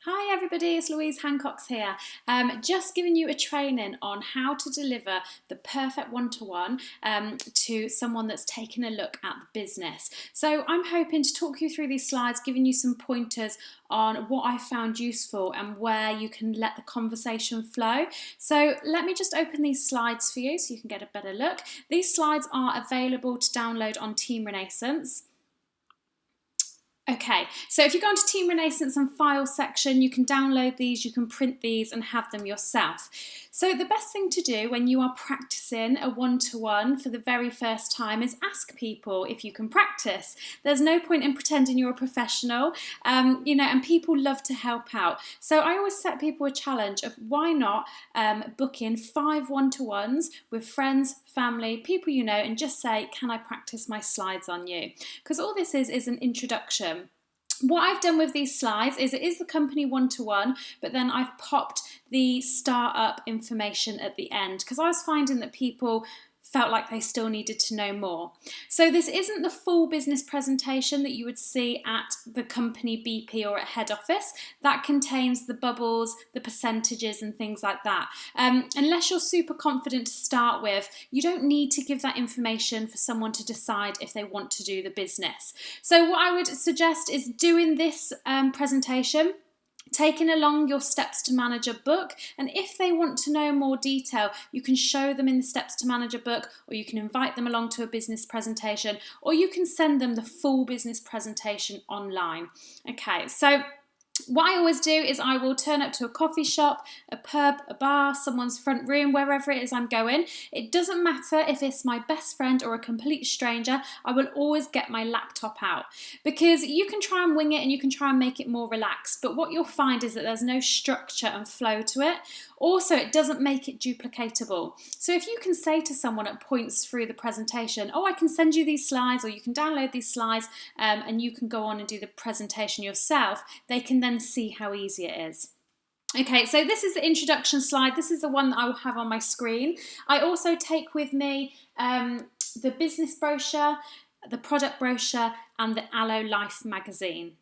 Hi everybody, it's Louise Hancox here. Just giving you a training on how to deliver the perfect one-to-one to someone that's taken a look at the business. So I'm hoping to talk you through these slides, giving you some pointers on what I found useful and where you can let the conversation flow. So let me just open these slides for you so you can get a better look. These slides are available to download on Team Renaissance. Okay, so if you go into Team Renaissance and File section, you can download these, you can print these and have them yourself. So the best thing to do when you are practicing a one-to-one for the very first time is ask people if you can practice. There's no point in pretending you're a professional, and people love to help out. So I always set people a challenge of why not book in 5 one-to-ones with friends, family, people you know, and just say, can I practice my slides on you? Because all this is an introduction. What I've done with these slides is it is the company one-to-one, but then I've popped the startup information at the end because I was finding that people felt like they still needed to know more. So this isn't the full business presentation that you would see at the company BP or at head office. That contains the bubbles, the percentages and things like that. Unless you're super confident to start with, you don't need to give that information for someone to decide if they want to do the business. So what I would suggest is doing this presentation, taking along your Steps to Manager book, and if they want to know more detail, you can show them in the Steps to Manager book, or you can invite them along to a business presentation, or you can send them the full business presentation online. Okay, so what I always do is I will turn up to a coffee shop, a pub, a bar, someone's front room, wherever it is I'm going. It doesn't matter if it's my best friend or a complete stranger, I will always get my laptop out. Because you can try and wing it and you can try and make it more relaxed, but what you'll find is that there's no structure and flow to it. Also, it doesn't make it duplicatable. So if you can say to someone at points through the presentation, oh, I can send you these slides, or you can download these slides and you can go on and do the presentation yourself, they can then see how easy it is. Okay, so this is the introduction slide. This is the one that I will have on my screen. I also take with me the business brochure, the product brochure, and the Aloe Life magazine.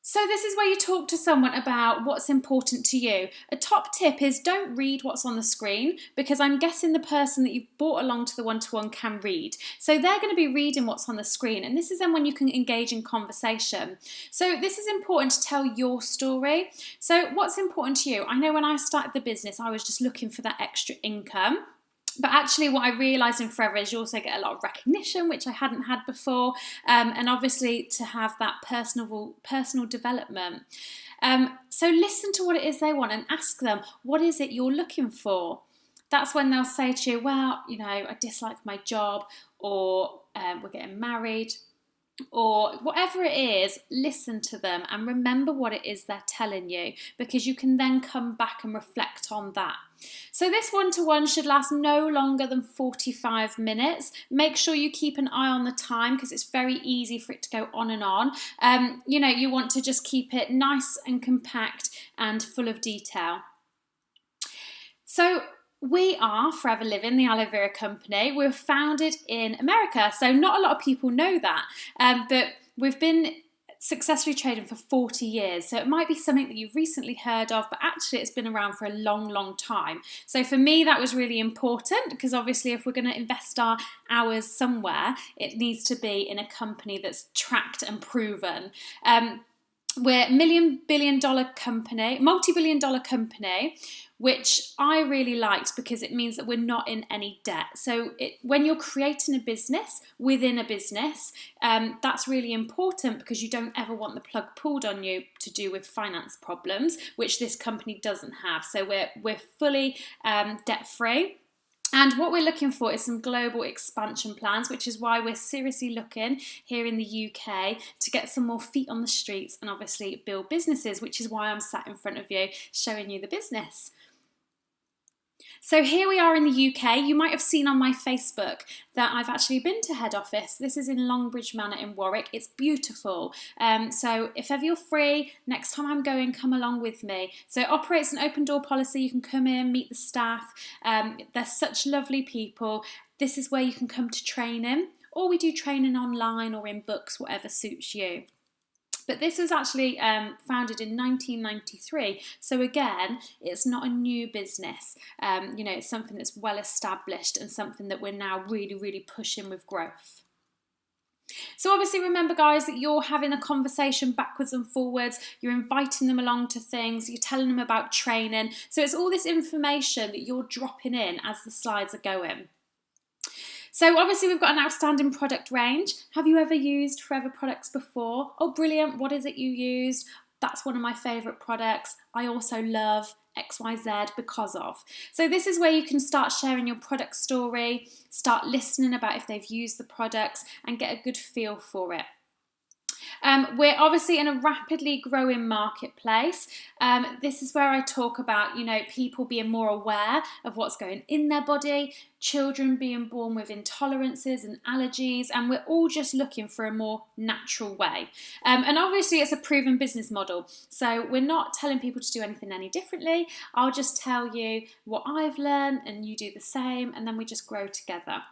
So this is where you talk to someone about what's important to you. A top tip is don't read what's on the screen, because I'm guessing the person that you've brought along to the one-to-one can read. So they're going to be reading what's on the screen, and this is then when you can engage in conversation. So this is important to tell your story. So what's important to you? I know when I started the business, I was just looking for that extra income. But actually what I realised in Forever is you also get a lot of recognition, which I hadn't had before, and obviously to have that personal development. So listen to what it is they want and ask them, what is it you're looking for? That's when they'll say to you, well, I dislike my job, or we're getting married, or whatever it is. Listen to them and remember what it is they're telling you, because you can then come back and reflect on that. So this one-to-one should last no longer than 45 minutes. Make sure you keep an eye on the time, because it's very easy for it to go on and on. You want to just keep it nice and compact and full of detail. So we are Forever Living, the aloe vera company. We're founded in America, so not a lot of people know that, but we've been successfully trading for 40 years. So it might be something that you've recently heard of, but actually it's been around for a long, long time. So for me, that was really important, because obviously if we're going to invest our hours somewhere, it needs to be in a company that's tracked and proven. We're a multi-billion dollar company, which I really liked because it means that we're not in any debt. So when you're creating a business within a business, that's really important, because you don't ever want the plug pulled on you to do with finance problems, which this company doesn't have. So we're fully debt-free. And what we're looking for is some global expansion plans, which is why we're seriously looking here in the UK to get some more feet on the streets and obviously build businesses, which is why I'm sat in front of you showing you the business. So here we are in the UK. You might have seen on my Facebook that I've actually been to head office. This is in Longbridge Manor in Warwick. It's beautiful. So if ever you're free, next time I'm going, come along with me. So it operates an open door policy. You can come in, meet the staff. They're such lovely people. This is where you can come to training, or we do training online or in books, whatever suits you. But this was actually founded in 1993. So again, it's not a new business. It's something that's well established and something that we're now really, really pushing with growth. So obviously remember, guys, that you're having a conversation backwards and forwards, you're inviting them along to things, you're telling them about training. So it's all this information that you're dropping in as the slides are going. So obviously we've got an outstanding product range. Have you ever used Forever products before? Oh, brilliant. What is it you used? That's one of my favourite products. I also love XYZ because of. So this is where you can start sharing your product story, start listening about if they've used the products and get a good feel for it. We're obviously in a rapidly growing marketplace. This is where I talk about, people being more aware of what's going in their body, children being born with intolerances and allergies, and we're all just looking for a more natural way. And obviously it's a proven business model, so we're not telling people to do anything any differently. I'll just tell you what I've learned and you do the same, and then we just grow together.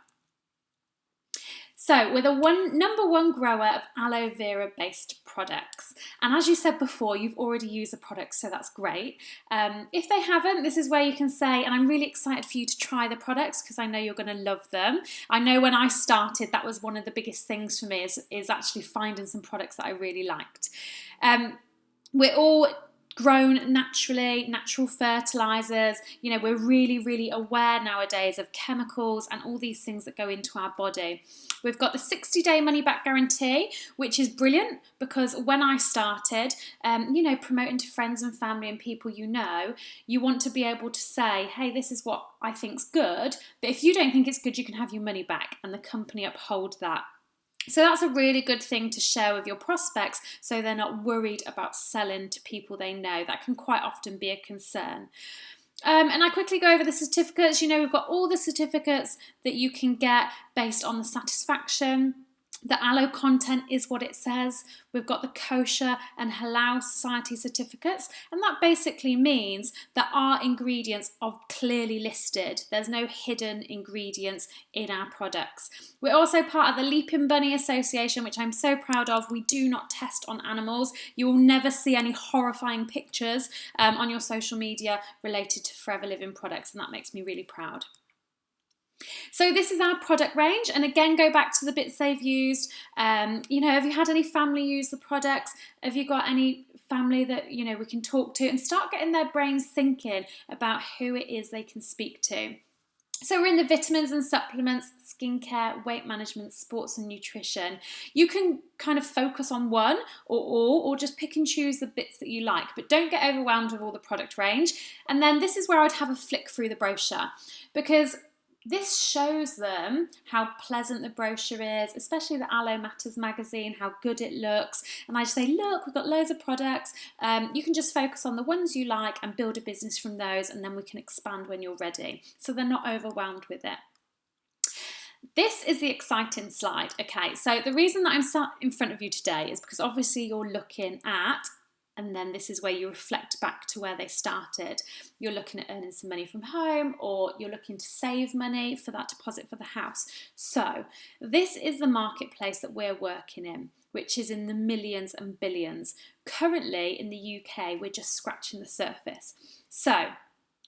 So we're the number one grower of aloe vera based products. And as you said before, you've already used the products, so that's great. If they haven't, this is where you can say, and I'm really excited for you to try the products because I know you're going to love them. I know when I started, that was one of the biggest things for me is actually finding some products that I really liked. We're all grown naturally, natural fertilizers. We're really, really aware nowadays of chemicals and all these things that go into our body. We've got the 60-day money-back guarantee, which is brilliant because when I started, promoting to friends and family and people you want to be able to say, hey, this is what I think's good, but if you don't think it's good, you can have your money back, and the company uphold that. So that's a really good thing to share with your prospects so they're not worried about selling to people they know. That can quite often be a concern. And I quickly go over the certificates. We've got all the certificates that you can get based on the satisfaction. The aloe content is what it says. We've got the kosher and halal society certificates, and that basically means that our ingredients are clearly listed. There's no hidden ingredients in our products. We're also part of the Leaping Bunny Association, which I'm so proud of. We do not test on animals. You will never see any horrifying pictures on your social media related to Forever Living products, and that makes me really proud. So this is our product range, and again, go back to the bits they've used. Have you had any family use the products? Have you got any family that we can talk to and start getting their brains thinking about who it is they can speak to? So we're in the vitamins and supplements, skincare, weight management, sports and nutrition. You can kind of focus on one or all, or just pick and choose the bits that you like, but don't get overwhelmed with all the product range. And then this is where I'd have a flick through the brochure, because this shows them how pleasant the brochure is, especially the Aloe Matters magazine, how good it looks. And I just say, look, we've got loads of products. You can just focus on the ones you like and build a business from those, and then we can expand when you're ready. So they're not overwhelmed with it. This is the exciting slide. Okay, so the reason that I'm sat in front of you today is because obviously you're looking at, and then this is where you reflect back to where they started. You're looking at earning some money from home, or you're looking to save money for that deposit for the house. So this is the marketplace that we're working in, which is in the millions and billions. Currently in the UK, we're just scratching the surface. So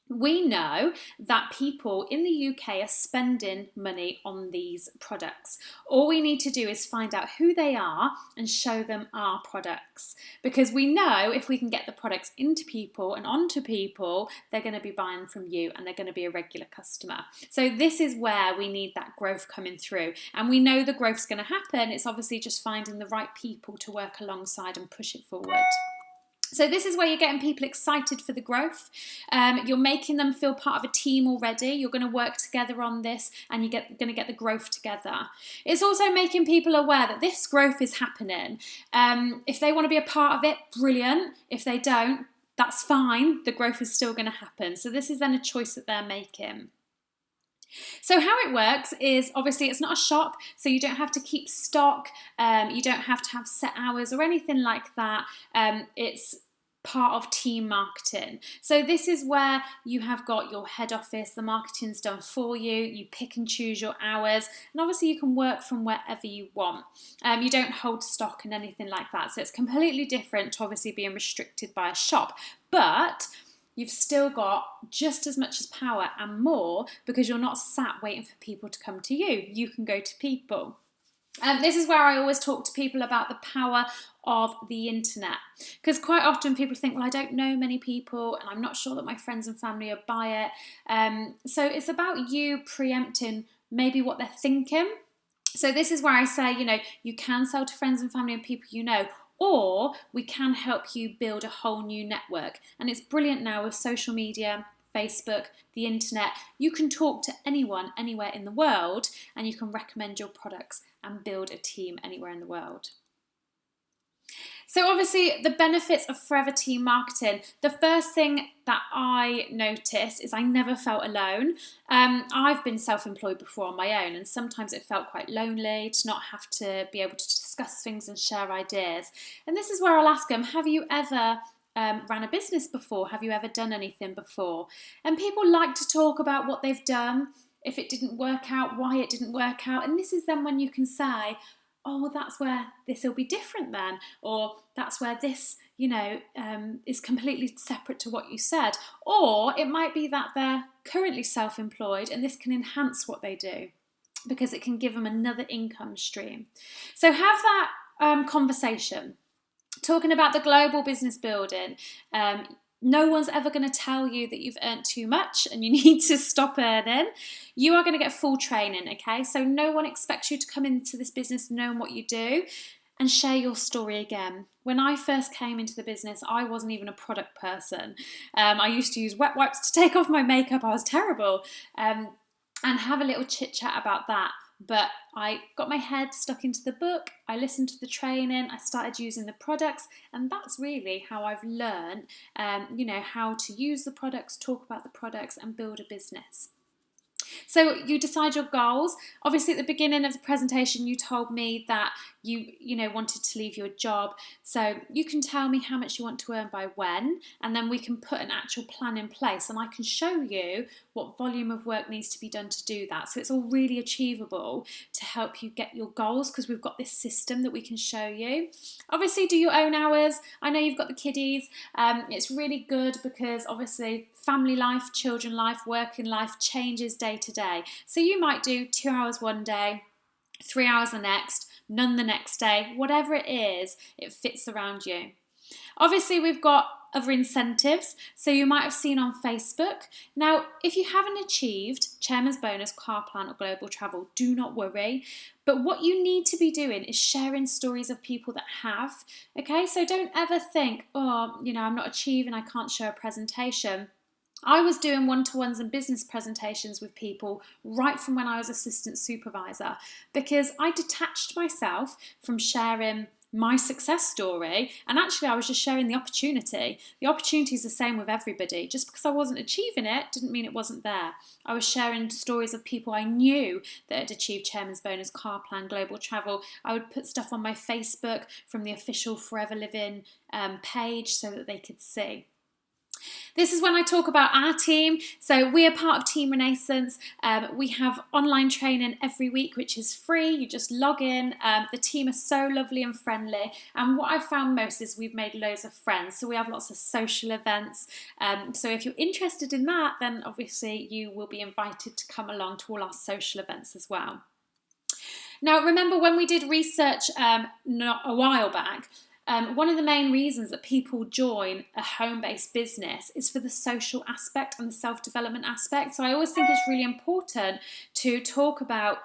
we know that people in the UK are spending money on these products. All we need to do is find out who they are and show them our products. Because we know if we can get the products into people and onto people, they're going to be buying from you and they're going to be a regular customer. So this is where we need that growth coming through. And we know the growth's going to happen. It's obviously just finding the right people to work alongside and push it forward. So this is where you're getting people excited for the growth. You're making them feel part of a team already. You're going to work together on this, and you're going to get the growth together. It's also making people aware that this growth is happening. If they want to be a part of it, brilliant. If they don't, that's fine. The growth is still going to happen. So this is then a choice that they're making. So how it works is, obviously it's not a shop, so you don't have to keep stock, you don't have to have set hours or anything like that. It's part of team marketing. So this is where you have got your head office, the marketing's done for you, you pick and choose your hours, and obviously you can work from wherever you want. You don't hold stock and anything like that, so it's completely different to obviously being restricted by a shop, but you've still got just as much as power and more, because you're not sat waiting for people to come to you. You can go to people. This is where I always talk to people about the power of the internet, because quite often people think, well, I don't know many people and I'm not sure that my friends and family will buy it. So it's about you preempting maybe what they're thinking. So this is where I say, you can sell to friends and family and people you know, or we can help you build a whole new network. And it's brilliant now with social media, Facebook, the internet. You can talk to anyone, anywhere in the world, and you can recommend your products and build a team anywhere in the world. So obviously the benefits of Forever Team Marketing, the first thing that I noticed is I never felt alone. I've been self-employed before on my own, and sometimes it felt quite lonely to not have to be able to discuss things and share ideas. And this is where I'll ask them, have you ever ran a business before? Have you ever done anything before? And people like to talk about what they've done, if it didn't work out, why it didn't work out. And this is then when you can say, oh, well, that's where this will be different then, or that's where this, is completely separate to what you said. Or it might be that they're currently self-employed and this can enhance what they do, because it can give them another income stream. So have that conversation. Talking about the global business building, no one's ever going to tell you that you've earned too much and you need to stop earning. You are going to get full training, okay? So no one expects you to come into this business knowing what you do and share your story again. When I first came into the business, I wasn't even a product person. I used to use wet wipes to take off my makeup. I was terrible. And have a little chit chat about that. But I got my head stuck into the book, I listened to the training, I started using the products, and that's really how I've learned, how to use the products, talk about the products, and build a business. So you decide your goals. Obviously at the beginning of the presentation you told me that you wanted to leave your job, so you can tell me how much you want to earn by when, and then we can put an actual plan in place and I can show you what volume of work needs to be done to do that. So it's all really achievable to help you get your goals, because we've got this system that we can show you. Obviously do your own hours. I know you've got the kiddies. It's really good because obviously family life, children life, working life changes day to day. So you might do 2 hours one day, 3 hours the next, none the next day, whatever it is, it fits around you. Obviously we've got other incentives, so you might have seen on Facebook. Now, if you haven't achieved Chairman's Bonus, Car Plan or Global Travel, do not worry. But what you need to be doing is sharing stories of people that have, okay? So don't ever think, oh, I'm not achieving, I can't show a presentation. I was doing one-to-ones and business presentations with people right from when I was assistant supervisor, because I detached myself from sharing my success story, and actually I was just sharing the opportunity. The opportunity is the same with everybody. Just because I wasn't achieving it didn't mean it wasn't there. I was sharing stories of people I knew that had achieved Chairman's Bonus, Car Plan, Global Travel. I would put stuff on my Facebook from the official Forever Living page so that they could see. This is when I talk about our team. So we are part of Team Renaissance. We have online training every week, which is free. You just log in. The team are so lovely and friendly. And what I've found most is we've made loads of friends. So we have lots of social events. So if you're interested in that, then obviously you will be invited to come along to all our social events as well. Now, remember when we did research not a while back, one of the main reasons that people join a home-based business is for the social aspect and the self-development aspect. So I always think it's really important to talk about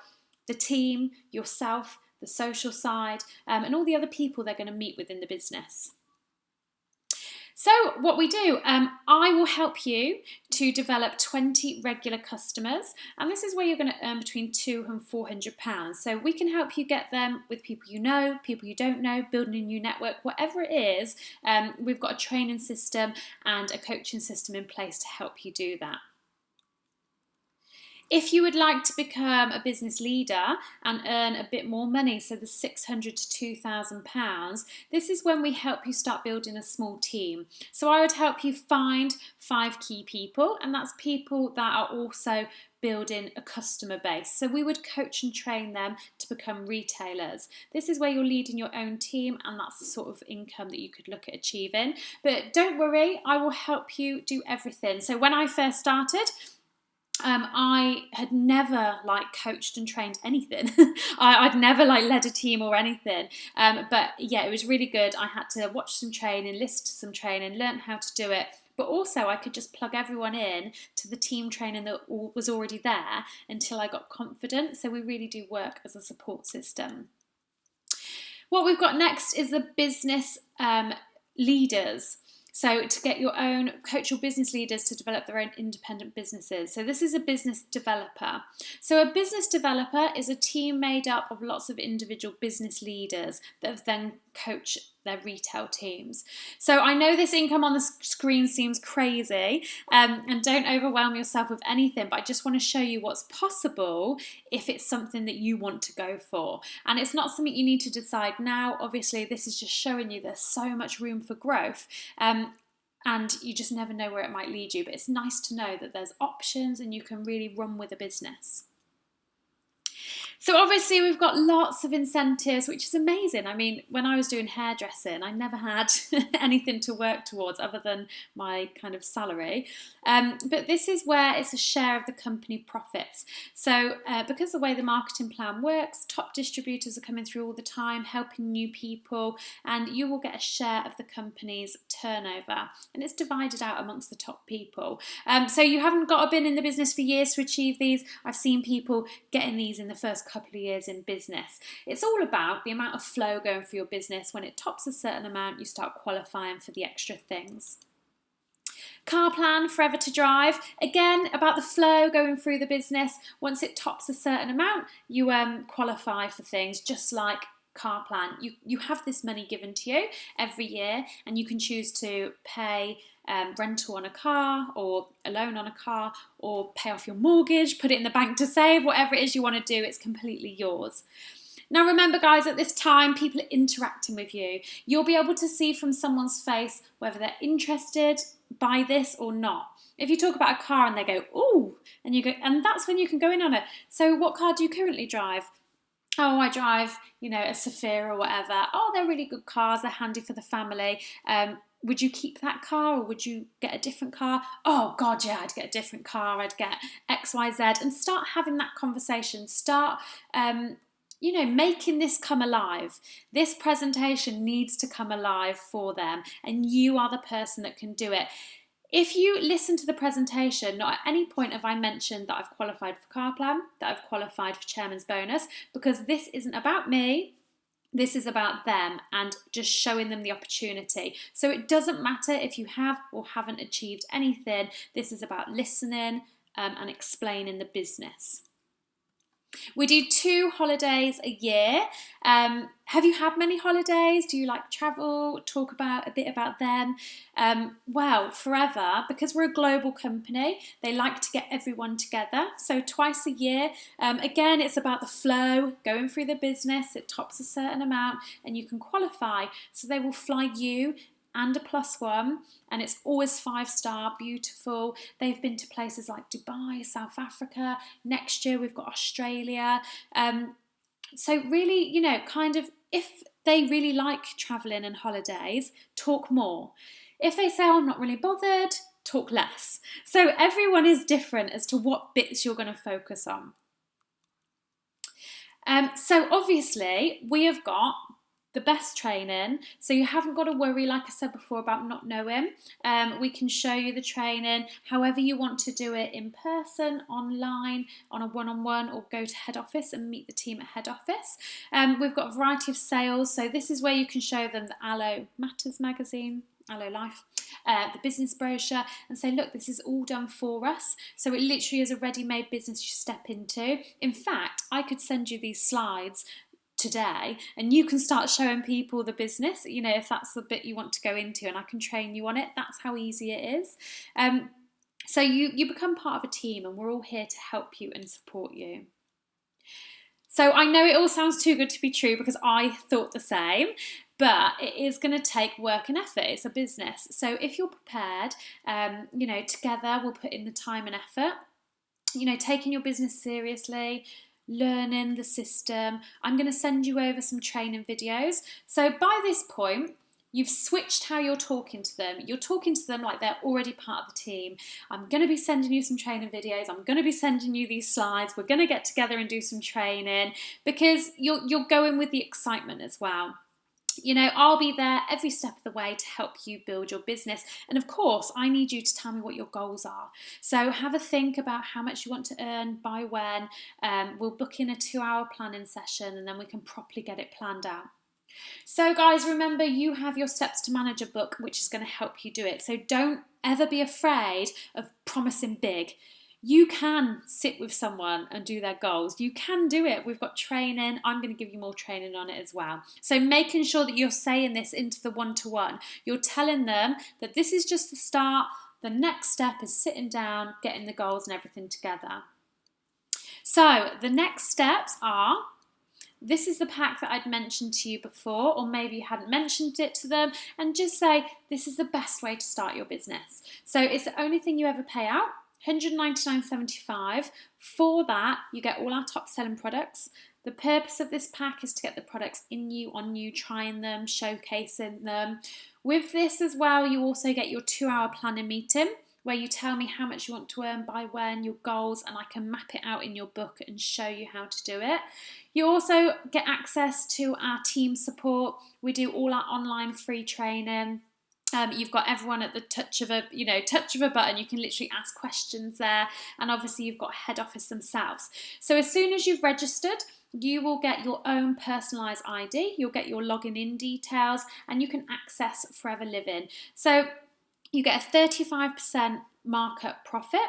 the team, yourself, the social side, and all the other people they're going to meet within the business. So what we do, I will help you to develop 20 regular customers, and this is where you're going to earn between £200 and £400. So we can help you get them with people you know, people you don't know, building a new network, whatever it is. We've got a training system and a coaching system in place to help you do that. If you would like to become a business leader and earn a bit more money, so the £600 to £2,000, this is when we help you start building a small team. So I would help you find 5 key people, and that's people that are also building a customer base. So we would coach and train them to become retailers. This is where you're leading your own team, and that's the sort of income that you could look at achieving. But don't worry, I will help you do everything. So when I first started, I had never coached and trained anything. I'd never led a team or anything. But yeah, it was really good. I had to watch some training, listen to some training, learn how to do it. But also I could just plug everyone in to the team training that was already there until I got confident. So we really do work as a support system. What we've got next is the business leaders. So to get your own, coach your business leaders to develop their own independent businesses. So this is a business developer. So a business developer is a team made up of lots of individual business leaders that then coach their retail teams. So I know this income on the screen seems crazy, and don't overwhelm yourself with anything, but I just want to show you what's possible if it's something that you want to go for. And it's not something you need to decide now. Obviously, this is just showing you there's so much room for growth. And you just never know where it might lead you, but it's nice to know that there's options and you can really run with a business. So obviously we've got lots of incentives, which is amazing. I mean, when I was doing hairdressing, I never had anything to work towards other than my kind of salary. But this is where it's a share of the company profits. So because the way the marketing plan works, top distributors are coming through all the time, helping new people, and you will get a share of the company's turnover. And it's divided out amongst the top people. So you haven't got to been in the business for years to achieve these. I've seen people getting these in the first couple of years in business. It's all about the amount of flow going through your business. When it tops a certain amount, you start qualifying for the extra things. Car plan, forever to drive. Again, about the flow going through the business. Once it tops a certain amount, you qualify for things just like car plan. You have this money given to you every year, and you can choose to pay rental on a car, or a loan on a car, or pay off your mortgage, put it in the bank to save, whatever it is you want to do, it's completely yours. Now remember guys, at this time people are interacting with you. You'll be able to see from someone's face whether they're interested by this or not. If you talk about a car and they go, ooh, and you go, and that's when you can go in on it. So what car do you currently drive? Oh, I drive, a Safira or whatever. Oh, they're really good cars, they're handy for the family. Would you keep that car, or would you get a different car? Oh God, yeah, I'd get a different car, I'd get X, Y, Z, and start having that conversation. Start, making this come alive. This presentation needs to come alive for them, and you are the person that can do it. If you listen to the presentation, not at any point have I mentioned that I've qualified for car plan, that I've qualified for chairman's bonus, because this isn't about me. This is about them and just showing them the opportunity. So it doesn't matter if you have or haven't achieved anything. This is about listening and explaining the business. We do 2 holidays a year. Have you had many holidays? Do you like travel? Talk about a bit about them. Well, Forever, because we're a global company, they like to get everyone together. So twice a year. Again, it's about the flow going through the business. It tops a certain amount and you can qualify. So they will fly you and a +1, and it's always 5-star, beautiful. They've been to places like Dubai, South Africa. Next year we've got Australia. So really, if they really like travelling and holidays, talk more. If they say, oh, I'm not really bothered, talk less. So everyone is different as to what bits you're going to focus on. So obviously we have got the best training, so you haven't got to worry, like I said before, about not knowing. We can show you the training however you want to do it, in person, online, on a one-on-one, or go to head office and meet the team at head office. We've got a variety of sales, so this is where you can show them the Aloe Matters magazine, Aloe Life, the business brochure, and say, look, this is all done for us. So it literally is a ready-made business you step into. In fact, I could send you these slides today and you can start showing people the business, if that's the bit you want to go into, and I can train you on it. That's how easy it is. So you become part of a team, and we're all here to help you and support you. So I know it all sounds too good to be true, because I thought the same, but it is going to take work and effort. It's a business. So if you're prepared, together we'll put in the time and effort, taking your business seriously, learning the system. I'm going to send you over some training videos. So by this point, you've switched how you're talking to them. You're talking to them like they're already part of the team. I'm going to be sending you some training videos. I'm going to be sending you these slides. We're going to get together and do some training, because you're going with the excitement as well. I'll be there every step of the way to help you build your business. And of course, I need you to tell me what your goals are. So have a think about how much you want to earn, by when. We'll book in a 2-hour planning session, and then we can properly get it planned out. So guys, remember, you have your Steps to Manager book, which is going to help you do it. So don't ever be afraid of promising big. You can sit with someone and do their goals. You can do it. We've got training. I'm going to give you more training on it as well. So making sure that you're saying this into the one-to-one. You're telling them that this is just the start. The next step is sitting down, getting the goals and everything together. So the next steps are, this is the pack that I'd mentioned to you before, or maybe you hadn't mentioned it to them, and just say, this is the best way to start your business. So it's the only thing you ever pay out. $199.75. For that, you get all our top selling products. The purpose of this pack is to get the products in you, on you, trying them, showcasing them. With this as well, you also get your 2-hour planning meeting, where you tell me how much you want to earn, by when, your goals, and I can map it out in your book and show you how to do it. You also get access to our team support. We do all our online free training. You've got everyone at the touch of a button. You can literally ask questions there, and obviously you've got head office themselves. So as soon as you've registered, you will get your own personalised ID. You'll get your login in details, and you can access Forever Living. So you get a 35% markup profit.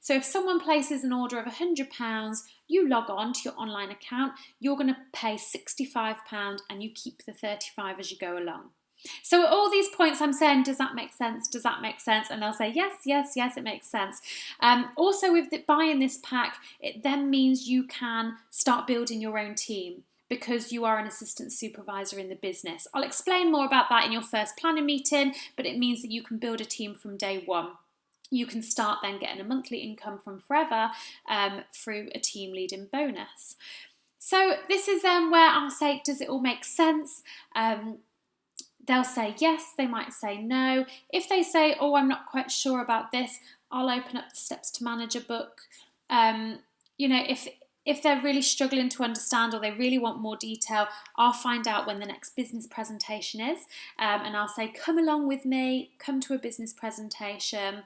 So if someone places an order of £100, you log on to your online account, you're going to pay £65, and you keep the 35 as you go along. So at all these points I'm saying, does that make sense? Does that make sense? And they'll say, yes, yes, yes, it makes sense. Also, with buying this pack, it then means you can start building your own team, because you are an assistant supervisor in the business. I'll explain more about that in your first planning meeting, but it means that you can build a team from day one. You can start then getting a monthly income from Forever through a team leading bonus. So this is then where I'll say, does it all make sense? They'll say yes, they might say no. If they say, oh, I'm not quite sure about this, I'll open up the Steps to Manager book. If they're really struggling to understand, or they really want more detail, I'll find out when the next business presentation is, and I'll say, come along with me, come to a business presentation.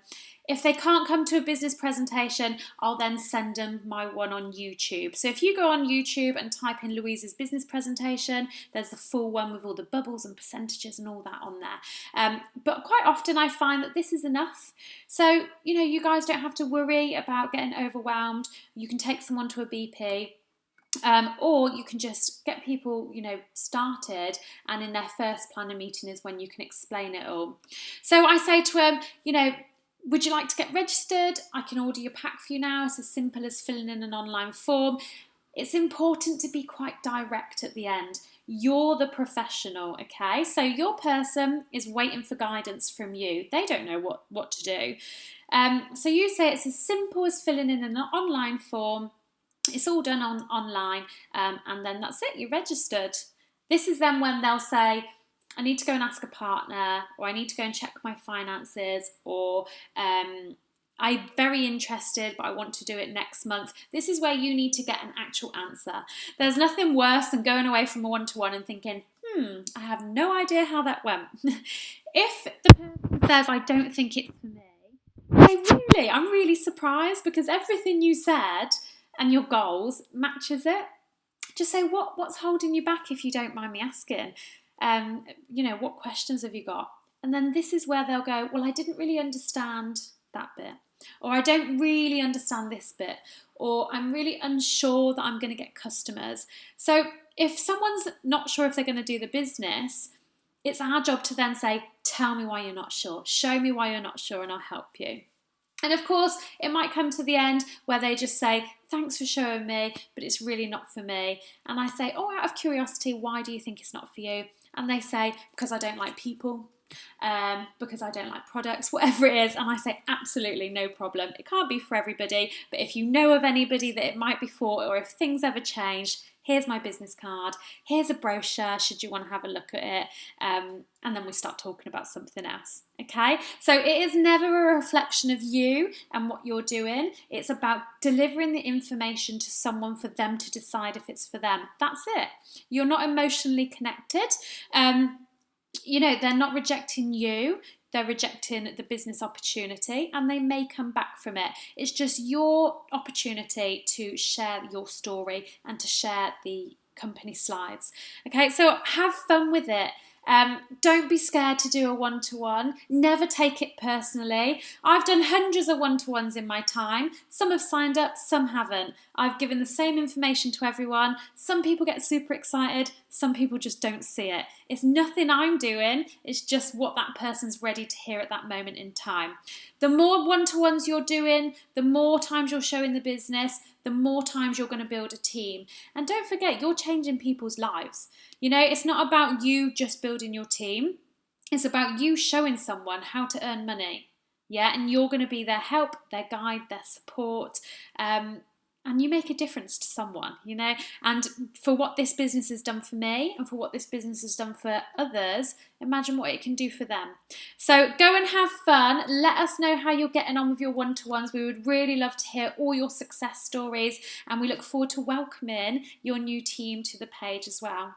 If they can't come to a business presentation, I'll then send them my one on YouTube. So if you go on YouTube and type in Louise's business presentation, there's the full one with all the bubbles and percentages and all that on there. But quite often I find that this is enough. So, you guys don't have to worry about getting overwhelmed. You can take someone to a BP. Or you can just get people, started, and in their first planning meeting is when you can explain it all. So I say to them, would you like to get registered? I can order your pack for you now. It's as simple as filling in an online form. It's important to be quite direct at the end. You're the professional, okay? So your person is waiting for guidance from you. They don't know what to do. So you say it's as simple as filling in an online form. It's all done online, and then that's it. You're registered. This is then when they'll say, I need to go and ask a partner, or I need to go and check my finances, or I'm very interested, but I want to do it next month. This is where you need to get an actual answer. There's nothing worse than going away from a one-to-one and thinking, I have no idea how that went. If the person says, I don't think it's for me, I'm really surprised, because everything you said and your goals matches it. Just say, what's holding you back, if you don't mind me asking? What questions have you got? And then this is where they'll go, well, I didn't really understand that bit, or I don't really understand this bit, or I'm really unsure that I'm going to get customers. So if someone's not sure if they're going to do the business, it's our job to then say, tell me why you're not sure, show me why you're not sure, and I'll help you. And of course, it might come to the end where they just say, thanks for showing me, but it's really not for me. And I say, oh, out of curiosity, why do you think it's not for you? And they say, because I don't like people, because I don't like products, whatever it is. And I say, absolutely no problem. It can't be for everybody, but if you know of anybody that it might be for, or if things ever change, here's my business card, here's a brochure, should you want to have a look at it, and then we start talking about something else, okay? So it is never a reflection of you and what you're doing. It's about delivering the information to someone for them to decide if it's for them. That's it. You're not emotionally connected. They're not rejecting you. They're rejecting the business opportunity, and they may come back from it. It's just your opportunity to share your story and to share the company slides. Okay, so have fun with it. Don't be scared to do a one-to-one. Never take it personally. I've done hundreds of one-to-ones in my time. Some have signed up, some haven't. I've given the same information to everyone. Some people get super excited, some people just don't see it. It's nothing I'm doing, it's just what that person's ready to hear at that moment in time. The more one-to-ones you're doing, the more times you're showing the business, the more times you're going to build a team. And don't forget, you're changing people's lives. It's not about you just building your team. It's about you showing someone how to earn money. Yeah, and you're going to be their help, their guide, their support. And you make a difference to someone, and for what this business has done for me and for what this business has done for others, imagine what it can do for them. So go and have fun. Let us know how you're getting on with your one-to-ones. We would really love to hear all your success stories, and we look forward to welcoming your new team to the page as well.